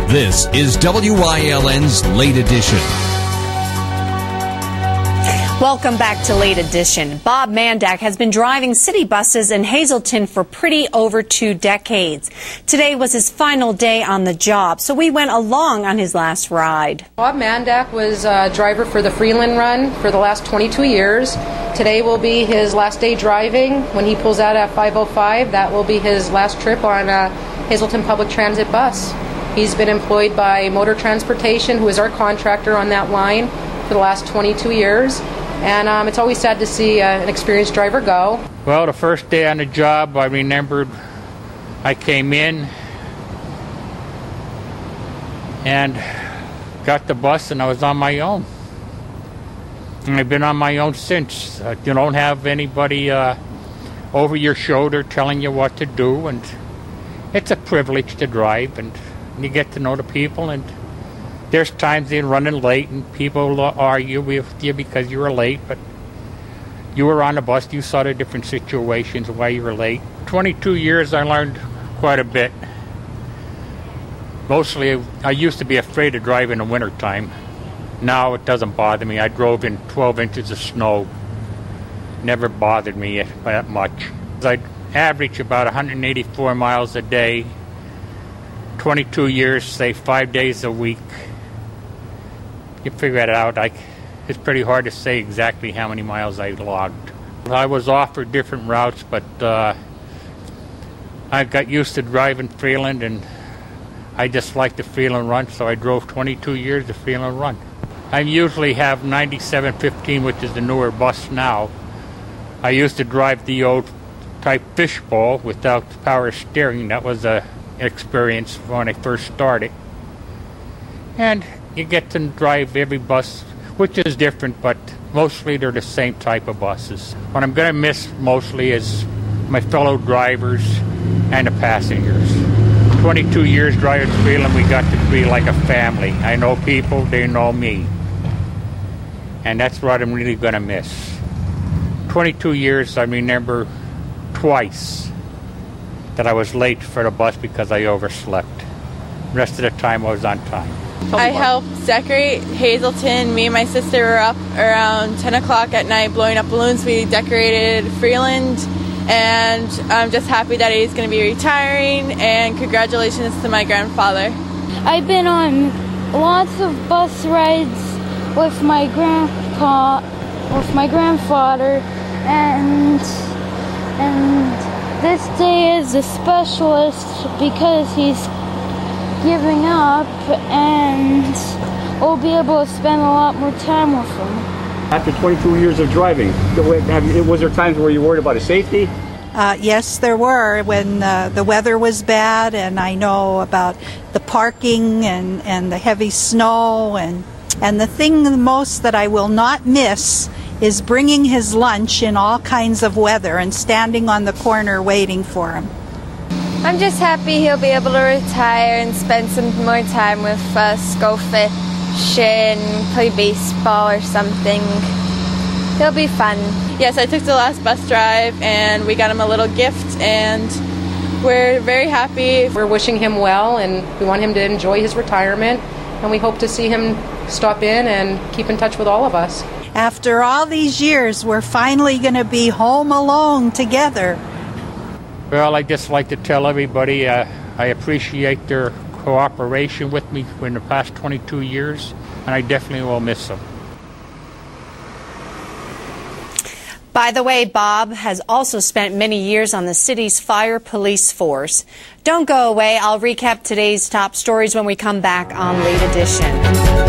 This is WILN's Late Edition. Welcome back to Late Edition. Bob Mandak has been driving city buses in Hazelton for pretty over 2 decades. Today was his final day on the job, so we went along on his last ride. Bob Mandak was a driver for the Freeland Run for the last 22 years. Today will be his last day driving. When he pulls out at 5:05, that will be his last trip on a Hazelton Public Transit bus. He's been employed by Motor Transportation, who is our contractor on that line, for the last 22 years. And it's always sad to see an experienced driver go. Well, the first day on the job, I remembered I came in and got the bus and I was on my own. And I've been on my own since. You don't have anybody over your shoulder telling you what to do, and it's a privilege to drive, and you get to know the people, and there's times they're running late and people argue with you because you were late, but you were on the bus, you saw the different situations why you were late. 22 years I learned quite a bit. Mostly I used to be afraid to drive in the wintertime. Now it doesn't bother me. I drove in 12 inches of snow. Never bothered me that much. I average about 184 miles a day. 22 years, say 5 days a week. You figure it out. It's pretty hard to say exactly how many miles I logged. I was offered different routes, but I got used to driving Freeland, and I just liked the Freeland Run, so I drove 22 years the Freeland Run. I usually have 9715, which is the newer bus now. I used to drive the old type fishbowl without power steering. That was an experience when I first started. And you get to drive every bus, which is different, but mostly they're the same type of buses. What I'm going to miss mostly is my fellow drivers and the passengers. 22 years driving Freeland, we got to be like a family. I know people, they know me. And that's what I'm really going to miss. 22 years, I remember twice that I was late for the bus because I overslept. The rest of the time I was on time. I helped decorate Hazelton. Me and my sister were up around 10 o'clock at night blowing up balloons. We decorated Freeland, and I'm just happy that he's going to be retiring, and congratulations to my grandfather. I've been on lots of bus rides with my grandfather, and this day is a specialist because he's giving up, and we'll be able to spend a lot more time with him. After 22 years of driving, was there times where you worried about his safety? Yes, there were when the weather was bad, and I know about the parking and the heavy snow, and the thing the most that I will not miss is bringing his lunch in all kinds of weather and standing on the corner waiting for him. I'm just happy he'll be able to retire and spend some more time with us, go fishing, play baseball or something. It'll be fun. Yes, I took the last bus drive and we got him a little gift, and we're very happy. We're wishing him well, and we want him to enjoy his retirement, and we hope to see him stop in and keep in touch with all of us. After all these years, we're finally going to be home alone together. Well, I just like to tell everybody I appreciate their cooperation with me in the past 22 years, and I definitely will miss them. By the way, Bob has also spent many years on the city's fire police force. Don't go away. I'll recap today's top stories when we come back on Late Edition.